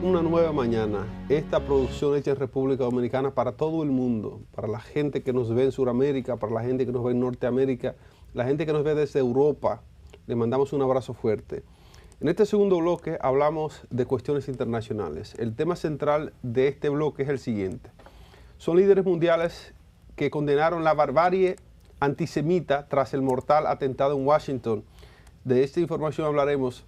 una nueva mañana. Esta producción hecha en República Dominicana para todo el mundo, para la gente que nos ve en Sudamérica, para la gente que nos ve en Norteamérica, la gente que nos ve desde Europa. Le mandamos un abrazo fuerte. En este segundo bloque hablamos de cuestiones internacionales. El tema central de este bloque es el siguiente. Son líderes mundiales que condenaron la barbarie antisemita tras el mortal atentado en Washington. De esta información hablaremos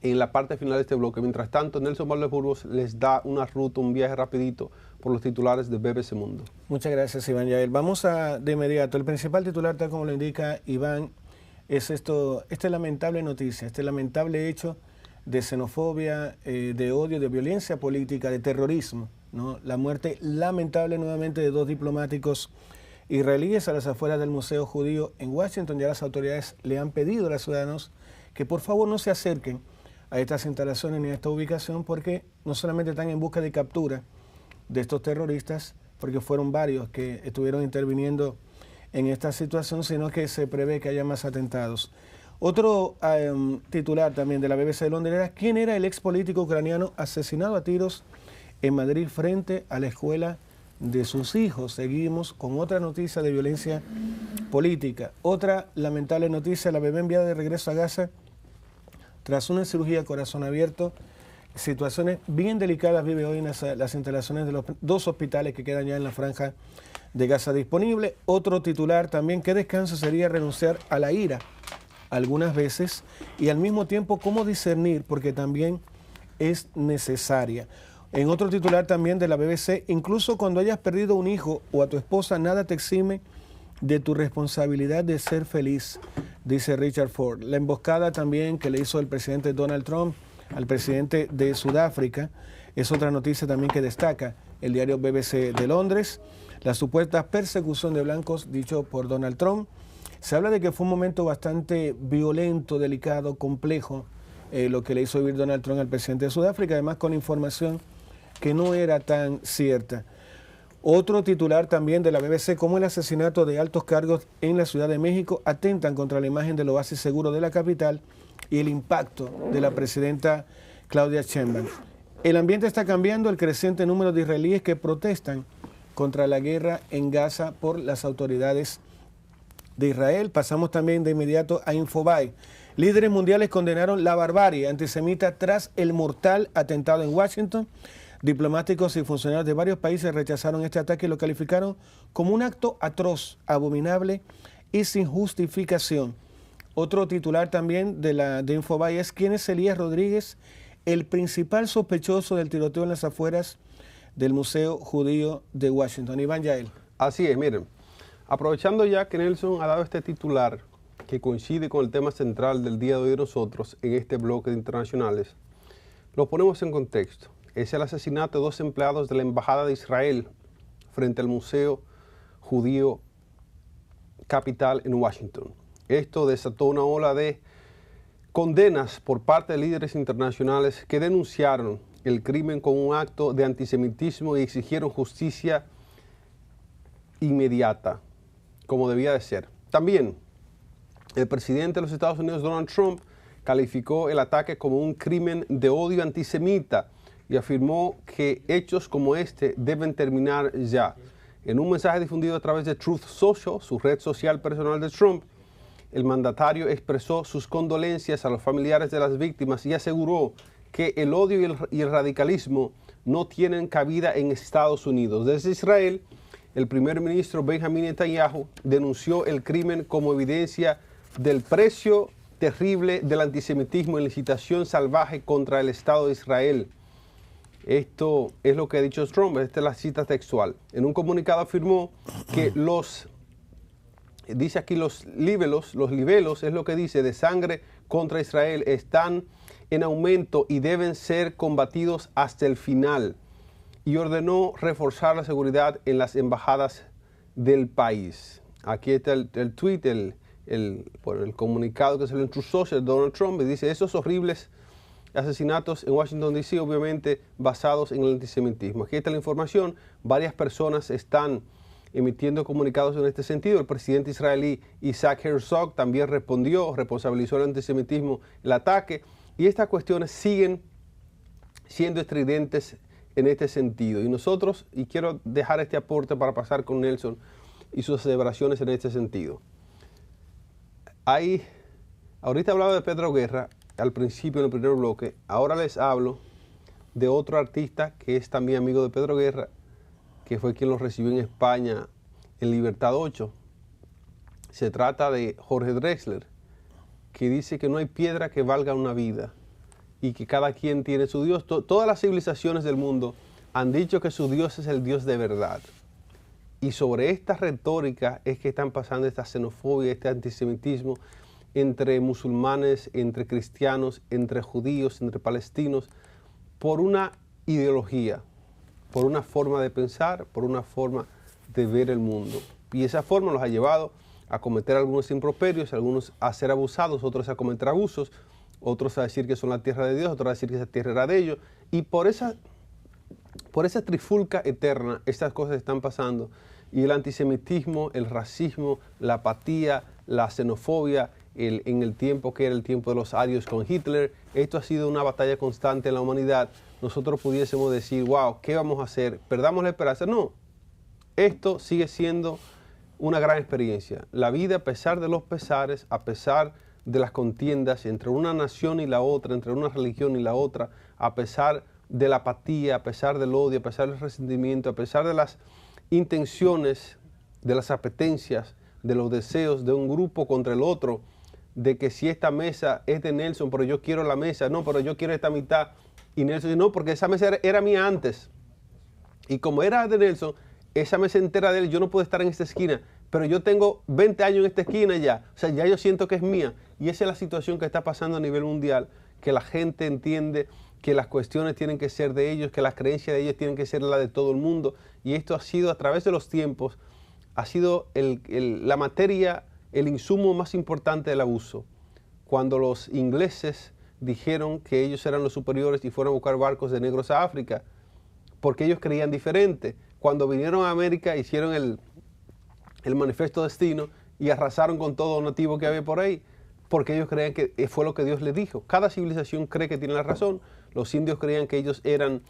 en la parte final de este bloque. Mientras tanto, Nelson Valdés Burgos les da una ruta, un viaje rapidito por los titulares de BBC Mundo. Muchas gracias, Iván Yael. Vamos de inmediato. El principal titular, tal como lo indica Iván, es esta lamentable noticia, este lamentable hecho de xenofobia, de odio, de violencia política, de terrorismo, ¿no? La muerte lamentable nuevamente de 2 diplomáticos israelíes a las afueras del Museo Judío en Washington. Ya las autoridades le han pedido a los ciudadanos que por favor no se acerquen a estas instalaciones ni a esta ubicación, porque no solamente están en busca de captura de estos terroristas, porque fueron varios que estuvieron interviniendo en esta situación, sino que se prevé que haya más atentados. Otro titular también de la BBC de Londres era: ¿quién era el ex político ucraniano asesinado a tiros en Madrid frente a la escuela de sus hijos? Seguimos con otra noticia de violencia política. Otra lamentable noticia: la bebé enviada de regreso a Gaza tras una cirugía a corazón abierto. Situaciones bien delicadas vive hoy en las instalaciones de los 2 hospitales que quedan ya en la franja de Gaza disponible. Otro titular también: qué descanso sería renunciar a la ira algunas veces, y al mismo tiempo cómo discernir, porque también es necesaria. En otro titular también de la BBC: incluso cuando hayas perdido un hijo o a tu esposa, nada te exime de tu responsabilidad de ser feliz, dice Richard Ford. La emboscada también que le hizo el presidente Donald Trump al presidente de Sudáfrica es otra noticia también que destaca el diario BBC de Londres. La supuesta persecución de blancos, dicho por Donald Trump. Se habla de que fue un momento bastante violento, delicado, complejo, lo que le hizo vivir Donald Trump al presidente de Sudáfrica, además con información que no era tan cierta. Otro titular también de la BBC: cómo el asesinato de altos cargos en la Ciudad de México atentan contra la imagen del oasis seguro de la capital y el impacto de la presidenta Claudia Sheinbaum. El ambiente está cambiando, el creciente número de israelíes que protestan contra la guerra en Gaza por las autoridades de Israel. Pasamos también de inmediato a Infobae. Líderes mundiales condenaron la barbarie antisemita tras el mortal atentado en Washington. Diplomáticos y funcionarios de varios países rechazaron este ataque y lo calificaron como un acto atroz, abominable y sin justificación. Otro titular también de Infobae es: ¿quién es Elías Rodríguez, el principal sospechoso del tiroteo en las afueras del Museo Judío de Washington? Iván Yael. Así es, miren, aprovechando ya que Nelson ha dado este titular que coincide con el tema central del día de hoy de nosotros en este bloque de internacionales, lo ponemos en contexto. Es el asesinato de 2 empleados de la Embajada de Israel frente al Museo Judío Capital en Washington. Esto desató una ola de condenas por parte de líderes internacionales que denunciaron el crimen como un acto de antisemitismo y exigieron justicia inmediata, como debía de ser. También el presidente de los Estados Unidos, Donald Trump, calificó el ataque como un crimen de odio antisemita y afirmó que hechos como este deben terminar ya. En un mensaje difundido a través de Truth Social, su red social personal de Trump, el mandatario expresó sus condolencias a los familiares de las víctimas y aseguró que el odio y el radicalismo no tienen cabida en Estados Unidos. Desde Israel, el primer ministro Benjamin Netanyahu denunció el crimen como evidencia del precio terrible del antisemitismo y la incitación salvaje contra el Estado de Israel. Esto es lo que ha dicho Trump, esta es la cita textual. En un comunicado afirmó que dice aquí los libelos es lo que dice, de sangre contra Israel están en aumento y deben ser combatidos hasta el final. Y ordenó reforzar la seguridad en las embajadas del país. Aquí está el tweet, el comunicado que salió en Truth Social de Donald Trump, y dice: esos horribles asesinatos en Washington, D.C., obviamente basados en el antisemitismo. Aquí está la información. Varias personas están emitiendo comunicados en este sentido. El presidente israelí Isaac Herzog también responsabilizó el antisemitismo, el ataque, y estas cuestiones siguen siendo estridentes en este sentido. Y nosotros, y quiero dejar este aporte para pasar con Nelson y sus celebraciones en este sentido. Ahorita hablaba de Pedro Guerra al principio en el primer bloque, ahora les hablo de otro artista que es también amigo de Pedro Guerra, que fue quien lo recibió en España en Libertad 8. Se trata de Jorge Drexler, que dice que no hay piedra que valga una vida y que cada quien tiene su Dios. Todas las civilizaciones del mundo han dicho que su Dios es el Dios de verdad. Y sobre esta retórica es que están pasando esta xenofobia, este antisemitismo entre musulmanes, entre cristianos, entre judíos, entre palestinos, por una ideología, por una forma de pensar, por una forma de ver el mundo. Y esa forma los ha llevado a cometer algunos improperios, algunos a ser abusados, otros a cometer abusos, otros a decir que son la tierra de Dios, otros a decir que esa tierra era de ellos. Y por esa trifulca eterna, estas cosas están pasando. Y el antisemitismo, el racismo, la apatía, la xenofobia, en el tiempo que era el tiempo de los arios con Hitler, esto ha sido una batalla constante en la humanidad. Nosotros pudiésemos decir, wow, ¿qué vamos a hacer? ¿Perdamos la esperanza? No, esto sigue siendo una gran experiencia. La vida, a pesar de los pesares, a pesar de las contiendas entre una nación y la otra, entre una religión y la otra, a pesar de la apatía, a pesar del odio, a pesar del resentimiento, a pesar de las intenciones, de las apetencias, de los deseos de un grupo contra el otro, de que si esta mesa es de Nelson, pero yo quiero la mesa, no, pero yo quiero esta mitad, y Nelson dice, no, porque esa mesa era mía antes, y como era de Nelson, esa mesa entera de él, yo no puedo estar en esta esquina, pero yo tengo 20 años en esta esquina ya, o sea, ya yo siento que es mía, y esa es la situación que está pasando a nivel mundial, que la gente entiende que las cuestiones tienen que ser de ellos, que las creencias de ellos tienen que ser la de todo el mundo, y esto ha sido a través de los tiempos, ha sido la materia, el insumo más importante del abuso. Cuando los ingleses dijeron que ellos eran los superiores y fueron a buscar barcos de negros a África, porque ellos creían diferente. Cuando vinieron a América, hicieron el manifiesto destino y arrasaron con todo nativo que había por ahí, porque ellos creían que fue lo que Dios les dijo. Cada civilización cree que tiene la razón. Los indios creían que ellos eran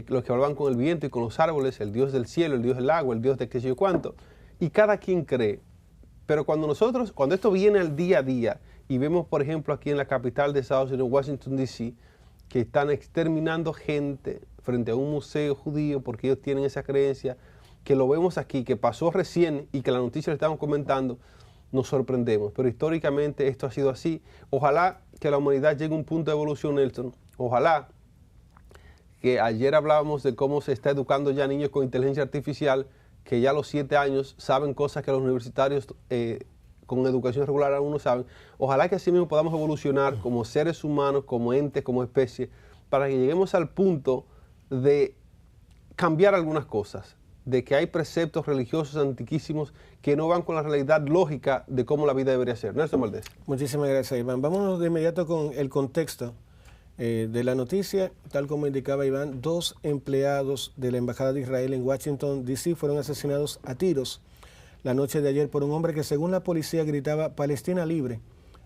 los que hablaban con el viento y con los árboles, el Dios del cielo, el Dios del agua, el Dios de qué sé yo cuánto. Y cada quien cree. Pero cuando esto viene al día a día, y vemos, por ejemplo, aquí en la capital de Estados Unidos, Washington, D.C., que están exterminando gente frente a un museo judío porque ellos tienen esa creencia, que lo vemos aquí, que pasó recién y que la noticia le estamos comentando, nos sorprendemos. Pero históricamente esto ha sido así. Ojalá que la humanidad llegue a un punto de evolución, Nelson. Ojalá que ayer hablábamos de cómo se está educando ya niños con inteligencia artificial, que ya a los 7 años saben cosas que los universitarios con educación regular aún no saben. Ojalá que así mismo podamos evolucionar como seres humanos, como entes, como especie, para que lleguemos al punto de cambiar algunas cosas, de que hay preceptos religiosos antiquísimos que no van con la realidad lógica de cómo la vida debería ser. Nelson Valdés. Muchísimas gracias, Iván. Vámonos de inmediato con el contexto de la noticia. Tal como indicaba Iván, 2 empleados de la Embajada de Israel en Washington, D.C. fueron asesinados a tiros la noche de ayer por un hombre que, según la policía, gritaba Palestina libre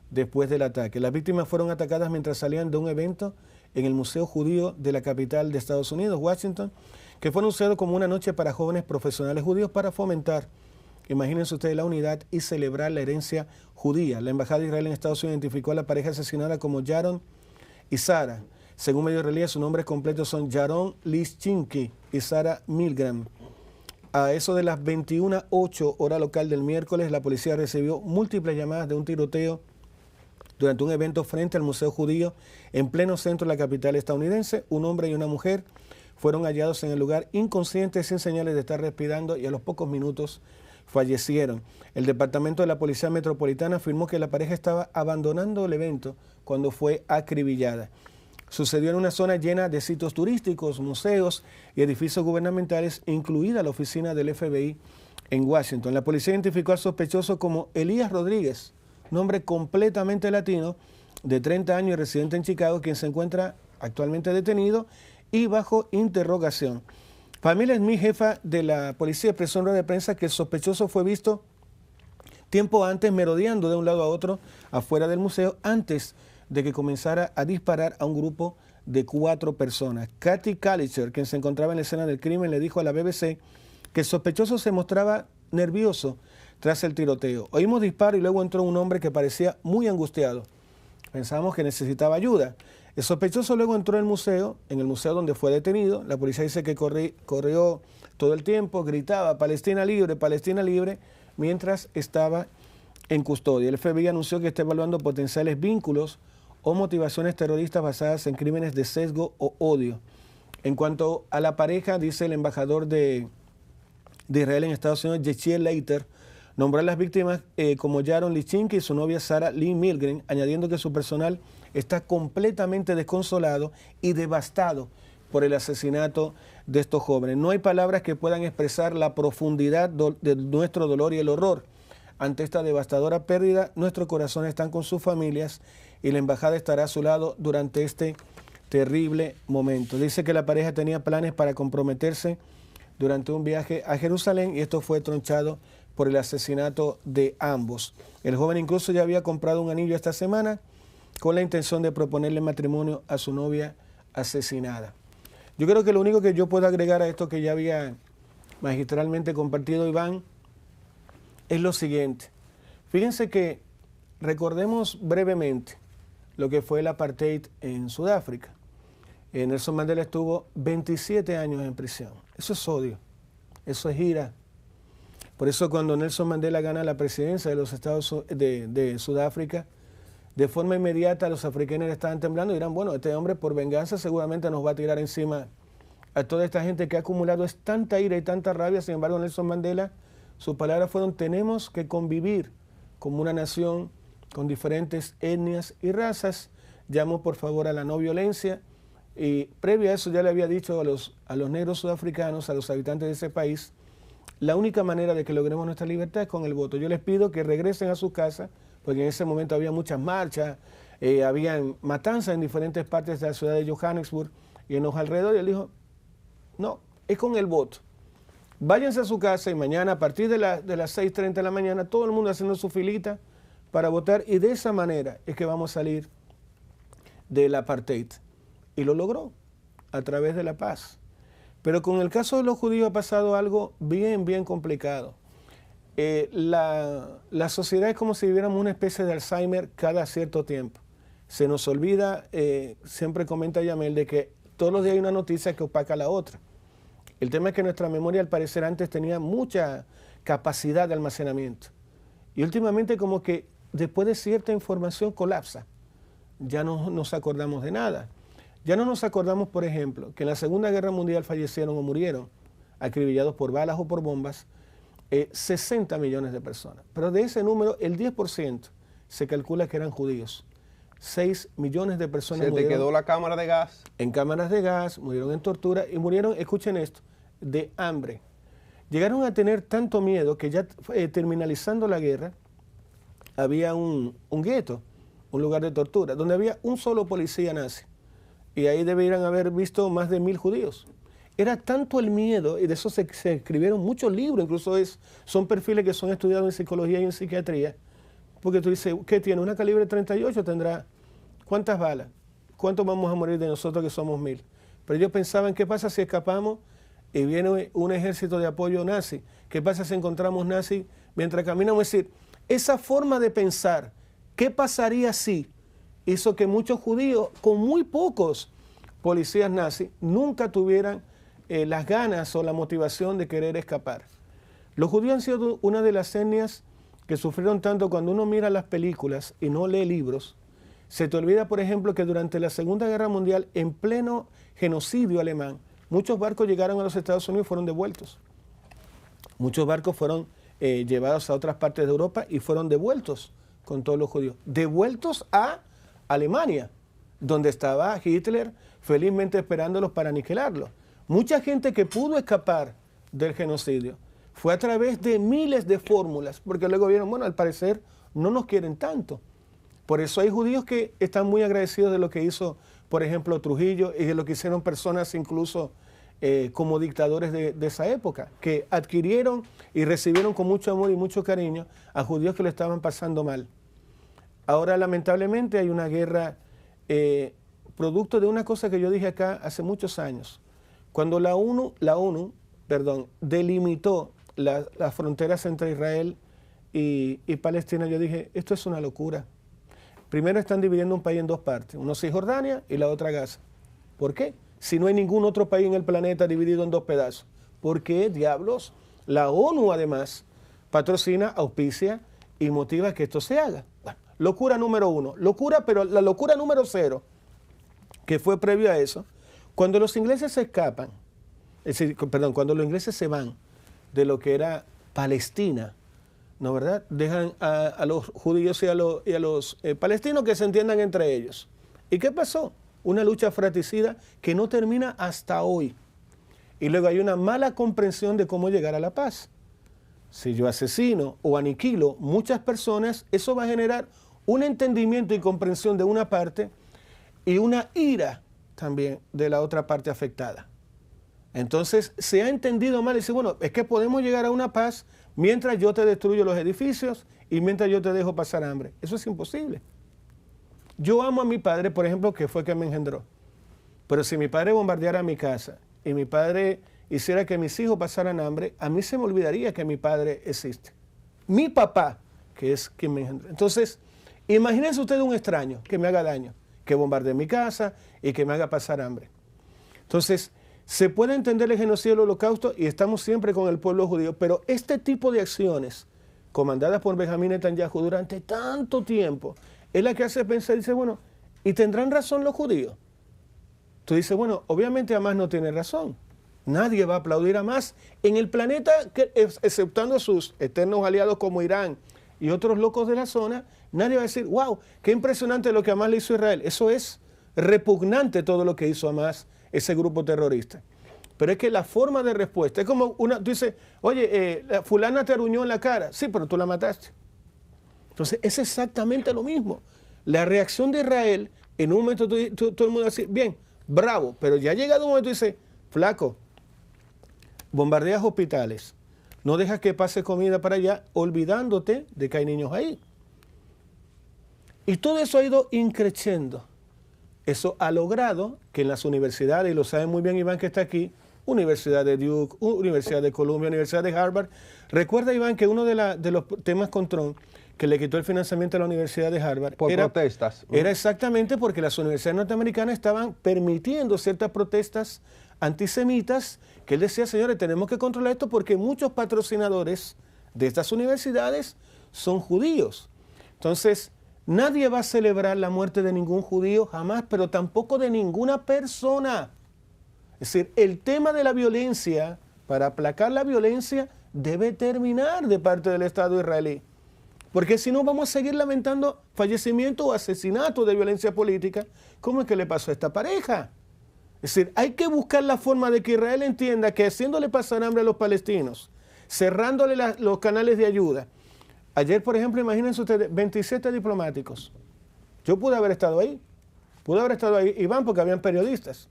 después del ataque. Las víctimas fueron atacadas mientras salían de un evento en el Museo Judío de la capital de Estados Unidos, Washington, que fue anunciado como una noche para jóvenes profesionales judíos para fomentar, imagínense ustedes, la unidad y celebrar la herencia judía. La Embajada de Israel en Estados Unidos identificó a la pareja asesinada como Yaron y Sara. Según Medio Relieve, sus nombres completos son Yaron Lischinki y Sara Milgram. A eso de las 21:08 hora local del miércoles, la policía recibió múltiples llamadas de un tiroteo durante un evento frente al Museo Judío en pleno centro de la capital estadounidense. Un hombre y una mujer fueron hallados en el lugar inconscientes, sin señales de estar respirando, y a los pocos minutos fallecieron. El Departamento de la Policía Metropolitana afirmó que la pareja estaba abandonando el evento cuando fue acribillada. Sucedió en una zona llena de sitios turísticos, museos y edificios gubernamentales, incluida la oficina del FBI en Washington. La policía identificó al sospechoso como Elías Rodríguez, nombre completamente latino, de 30 años y residente en Chicago, quien se encuentra actualmente detenido y bajo interrogación. Pamela Smith, jefa de la policía, expresó en rueda de prensa que el sospechoso fue visto tiempo antes merodeando de un lado a otro afuera del museo, antes de que comenzara a disparar a un grupo de 4 personas. Kathy Kalicher, quien se encontraba en la escena del crimen, le dijo a la BBC que el sospechoso se mostraba nervioso tras el tiroteo. Oímos disparos y luego entró un hombre que parecía muy angustiado. Pensamos que necesitaba ayuda. El sospechoso luego entró en el museo donde fue detenido. La policía dice que corrió todo el tiempo, gritaba Palestina libre, mientras estaba en custodia. El FBI anunció que está evaluando potenciales vínculos o motivaciones terroristas basadas en crímenes de sesgo o odio. En cuanto a la pareja, dice el embajador de Israel en Estados Unidos, Yechiel Leiter, nombró a las víctimas como Yaron Lichinki y su novia Sarah Lynn Milgren, añadiendo que su personal está completamente desconsolado y devastado por el asesinato de estos jóvenes. No hay palabras que puedan expresar la profundidad de nuestro dolor y el horror. Ante esta devastadora pérdida, nuestros corazones están con sus familias y la embajada estará a su lado durante este terrible momento. Dice que la pareja tenía planes para comprometerse durante un viaje a Jerusalén y esto fue tronchado por el asesinato de ambos. El joven incluso ya había comprado un anillo esta semana con la intención de proponerle matrimonio a su novia asesinada. Yo creo que lo único que yo puedo agregar a esto que ya había magistralmente compartido Iván es lo siguiente. Fíjense que recordemos brevemente lo que fue el apartheid en Sudáfrica. Nelson Mandela estuvo 27 años en prisión. Eso es odio, eso es ira. Por eso cuando Nelson Mandela gana la presidencia de los Estados de Sudáfrica, de forma inmediata los africanos estaban temblando y dirán, bueno, este hombre por venganza seguramente nos va a tirar encima a toda esta gente que ha acumulado es tanta ira y tanta rabia. Sin embargo, Nelson Mandela, sus palabras fueron, tenemos que convivir como una nación con diferentes etnias y razas. Llamo por favor a la no violencia. Y previo a eso ya le había dicho a los negros sudafricanos, a los habitantes de ese país, la única manera de que logremos nuestra libertad es con el voto. Yo les pido que regresen a sus casas, porque en ese momento había muchas marchas, había matanzas en diferentes partes de la ciudad de Johannesburg y en los alrededores. Y él dijo, no, es con el voto. Váyanse a su casa y mañana a partir de las 6:30 de la mañana, todo el mundo haciendo su filita para votar y de esa manera es que vamos a salir del apartheid. Y lo logró a través de la paz. Pero con el caso de los judíos ha pasado algo bien complicado. La sociedad es como si viviéramos una especie de Alzheimer cada cierto tiempo. Se nos olvida, siempre comenta Yamel, de que todos los días hay una noticia que opaca a la otra. El tema es que nuestra memoria al parecer antes tenía mucha capacidad de almacenamiento. Y últimamente como que después de cierta información colapsa. Ya no nos acordamos de nada. Ya no nos acordamos, por ejemplo, que en la Segunda Guerra Mundial fallecieron o murieron, acribillados por balas o por bombas, 60 millones de personas. Pero de ese número, el 10% se calcula que eran judíos. 6 millones de personas murieron. ¿Se te quedó la cámara de gas? En cámaras de gas, murieron en tortura y murieron, escuchen esto, de hambre. Llegaron a tener tanto miedo que ya terminalizando la guerra, había un gueto, un lugar de tortura, donde había un solo policía nazi. Y ahí debieran haber visto más de 1000 judíos. Era tanto el miedo, y de eso se escribieron muchos libros, incluso son perfiles que son estudiados en psicología y en psiquiatría, porque tú dices, ¿qué tiene? Una calibre 38 tendrá, ¿cuántas balas? ¿Cuántos vamos a morir de nosotros que somos 1000? Pero ellos pensaban, ¿qué pasa si escapamos y viene un ejército de apoyo nazi? ¿Qué pasa si encontramos nazis mientras caminamos? Es decir, esa forma de pensar, ¿qué pasaría si? Hizo que muchos judíos, con muy pocos policías nazis, nunca tuvieran las ganas o la motivación de querer escapar. Los judíos han sido una de las etnias que sufrieron tanto. Cuando uno mira las películas y no lee libros, se te olvida, por ejemplo, que durante la Segunda Guerra Mundial, en pleno genocidio alemán, muchos barcos llegaron a los Estados Unidos y fueron devueltos. Muchos barcos fueron llevados a otras partes de Europa y fueron devueltos con todos los judíos. Devueltos a Alemania, donde estaba Hitler felizmente esperándolos para aniquilarlos. Mucha gente que pudo escapar del genocidio fue a través de miles de fórmulas, porque luego vieron, bueno, al parecer no nos quieren tanto. Por eso hay judíos que están muy agradecidos de lo que hizo, por ejemplo, Trujillo y de lo que hicieron personas incluso como dictadores de esa época, que adquirieron y recibieron con mucho amor y mucho cariño a judíos que lo estaban pasando mal. Ahora, lamentablemente, hay una guerra producto de una cosa que yo dije acá hace muchos años. Cuando la ONU delimitó las fronteras entre Israel y Palestina, yo dije, esto es una locura. Primero están dividiendo un país en dos partes, uno Cisjordania y la otra Gaza. ¿Por qué? Si no hay ningún otro país en el planeta dividido en dos pedazos. ¿Por qué, diablos? La ONU además patrocina, auspicia y motiva que esto se haga. Bueno, locura número uno. Locura, pero la locura número cero, que fue previo a eso, cuando los ingleses se escapan, es decir, perdón, cuando los ingleses se van de lo que era Palestina, ¿no verdad? Dejan a los judíos y a los palestinos que se entiendan entre ellos. ¿Y qué pasó? Una lucha fratricida que no termina hasta hoy. Y luego hay una mala comprensión de cómo llegar a la paz. Si yo asesino o aniquilo muchas personas, eso va a generar un entendimiento y comprensión de una parte y una ira también de la otra parte afectada. Entonces se ha entendido mal y dice, bueno, es que podemos llegar a una paz mientras yo te destruyo los edificios y mientras yo te dejo pasar hambre. Eso es imposible. Yo amo a mi padre, por ejemplo, que fue quien me engendró. Pero si mi padre bombardeara mi casa y mi padre hiciera que mis hijos pasaran hambre, a mí se me olvidaría que mi padre existe. Mi papá, que es quien me engendró. Entonces, imagínense ustedes un extraño que me haga daño, que bombardee mi casa y que me haga pasar hambre. Entonces, se puede entender el genocidio del Holocausto y estamos siempre con el pueblo judío, pero este tipo de acciones comandadas por Benjamín Netanyahu durante tanto tiempo es la que hace pensar y dice, bueno, ¿y tendrán razón los judíos? Tú dices, bueno, obviamente Hamás no tiene razón. Nadie va a aplaudir a Hamás en el planeta, exceptuando sus eternos aliados como Irán y otros locos de la zona. Nadie va a decir, wow, qué impresionante lo que Hamás le hizo a Israel. Eso es repugnante todo lo que hizo Hamás, ese grupo terrorista. Pero es que la forma de respuesta, es como tú dices, oye, fulana te aruñó en la cara. Sí, pero tú la mataste. Entonces es exactamente lo mismo. La reacción de Israel, en un momento todo el mundo va a decir, bien, bravo, pero ya ha llegado un momento y dice, flaco, bombardeas hospitales, no dejas que pase comida para allá, olvidándote de que hay niños ahí. Y todo eso ha ido increciendo. Eso ha logrado que en las universidades, y lo sabe muy bien Iván que está aquí, Universidad de Duke, Universidad de Columbia, Universidad de Harvard. Recuerda, Iván, que uno de los temas con Trump que le quitó el financiamiento a la Universidad de Harvard por protestas. Era exactamente porque las universidades norteamericanas estaban permitiendo ciertas protestas antisemitas, que él decía, señores, tenemos que controlar esto porque muchos patrocinadores de estas universidades son judíos. Entonces, nadie va a celebrar la muerte de ningún judío jamás, pero tampoco de ninguna persona. Es decir, el tema de la violencia, para aplacar la violencia, debe terminar de parte del Estado israelí. Porque si no vamos a seguir lamentando fallecimientos o asesinatos de violencia política, como es que le pasó a esta pareja. Es decir, hay que buscar la forma de que Israel entienda que haciéndole pasar hambre a los palestinos, cerrándole los canales de ayuda. Ayer, por ejemplo, imagínense ustedes, 27 diplomáticos. Yo pude haber estado ahí, Iván, porque habían periodistas.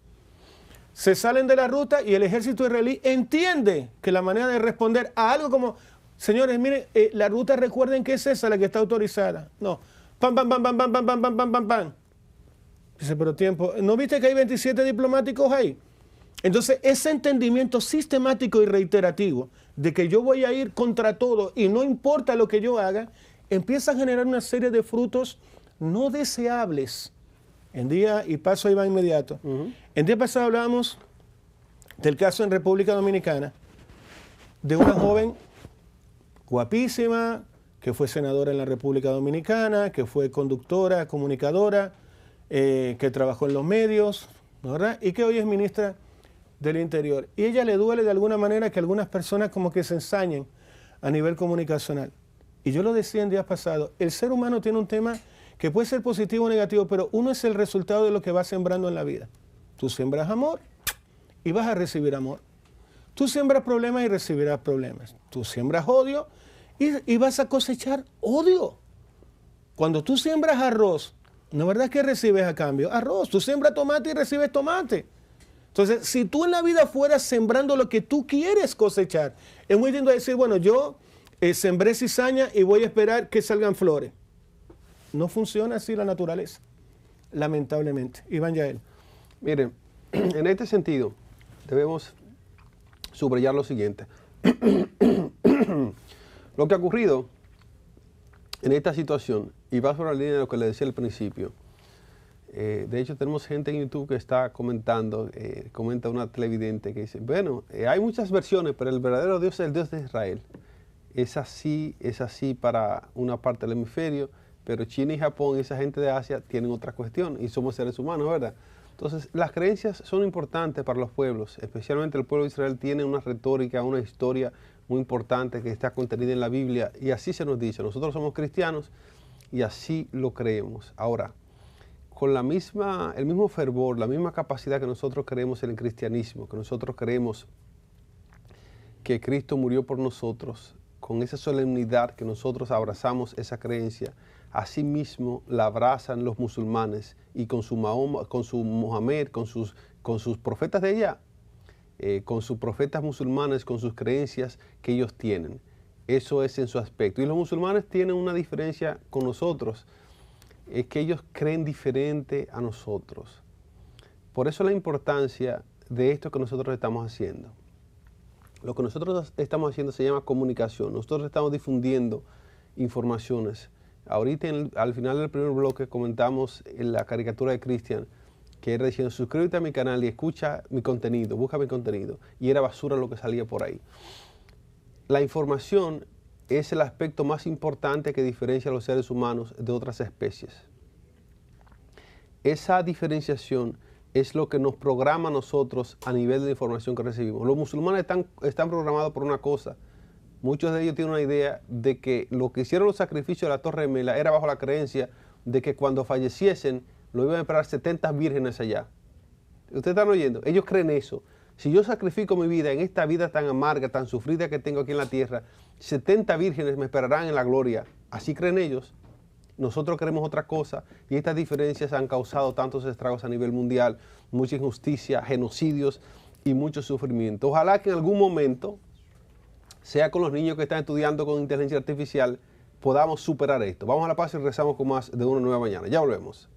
Se salen de la ruta y el ejército israelí entiende que la manera de responder a algo como, señores, miren, la ruta recuerden que es esa la que está autorizada. No, pam, pam, pam, pam, pam, pam, pam, pam, pam, pam, pam. Dice, pero tiempo, ¿no viste que hay 27 diplomáticos ahí? Entonces, ese entendimiento sistemático y reiterativo de que yo voy a ir contra todo y no importa lo que yo haga, empieza a generar una serie de frutos no deseables. Y paso ahí va inmediato. El día pasado hablábamos del caso en República Dominicana de una joven guapísima que fue senadora en la República Dominicana, que fue conductora, comunicadora, que trabajó en los medios, ¿verdad? Y que hoy es ministra del Interior. Y a ella le duele de alguna manera que algunas personas como que se ensañen a nivel comunicacional. Y yo lo decía en días pasados, el ser humano tiene un tema que puede ser positivo o negativo, pero uno es el resultado de lo que vas sembrando en la vida. Tú siembras amor y vas a recibir amor. Tú siembras problemas y recibirás problemas. Tú siembras odio y vas a cosechar odio. Cuando tú siembras arroz, ¿no es verdad que recibes a cambio? Arroz. Tú siembras tomate y recibes tomate. Entonces, si tú en la vida fueras sembrando lo que tú quieres cosechar, es muy lindo decir, bueno, yo sembré cizaña y voy a esperar que salgan flores. No funciona así la naturaleza. lamentablemente. Iván Yael. Miren, en este sentido, debemos subrayar lo siguiente. Lo que ha ocurrido en esta situación, y va sobre la línea de lo que le decía al principio, de hecho tenemos gente en YouTube que está comentando, comenta una televidente que dice, bueno, hay muchas versiones, pero el verdadero Dios es el Dios de Israel. Es así para una parte del hemisferio, pero China y Japón y esa gente de Asia tienen otra cuestión y somos seres humanos, ¿verdad? Entonces, las creencias son importantes para los pueblos, especialmente el pueblo de Israel tiene una retórica, una historia muy importante que está contenida en la Biblia y así se nos dice. Nosotros somos cristianos y así lo creemos. Ahora, con el mismo fervor, la misma capacidad que nosotros creemos en el cristianismo, que nosotros creemos que Cristo murió por nosotros, con esa solemnidad que nosotros abrazamos esa creencia, asimismo la abrazan los musulmanes y con su Mahoma, con su Mohamed, con sus profetas de allá, con sus profetas musulmanes, con sus creencias que ellos tienen. Eso es en su aspecto. Y los musulmanes tienen una diferencia con nosotros, es que ellos creen diferente a nosotros. Por eso la importancia de esto que nosotros estamos haciendo. Lo que nosotros estamos haciendo se llama comunicación. Nosotros estamos difundiendo informaciones. Ahorita al final del primer bloque comentamos en la caricatura de Cristian que era diciendo suscríbete a mi canal y escucha mi contenido, busca mi contenido. Y era basura lo que salía por ahí. La información es el aspecto más importante que diferencia a los seres humanos de otras especies. Esa diferenciación es lo que nos programa a nosotros a nivel de la información que recibimos. Los musulmanes están programados por una cosa. Muchos de ellos tienen una idea de que lo que hicieron los sacrificios de la Torre Gemela era bajo la creencia de que cuando falleciesen lo iban a esperar 70 vírgenes allá. ¿Ustedes están oyendo? Ellos creen eso. Si yo sacrifico mi vida en esta vida tan amarga, tan sufrida que tengo aquí en la tierra, 70 vírgenes me esperarán en la gloria. Así creen ellos. Nosotros creemos otra cosa y estas diferencias han causado tantos estragos a nivel mundial, mucha injusticia, genocidios y mucho sufrimiento. Ojalá que en algún momento, sea con los niños que están estudiando con inteligencia artificial, podamos superar esto. Vamos a la pausa y regresamos con más de Una Nueva Mañana. Ya volvemos.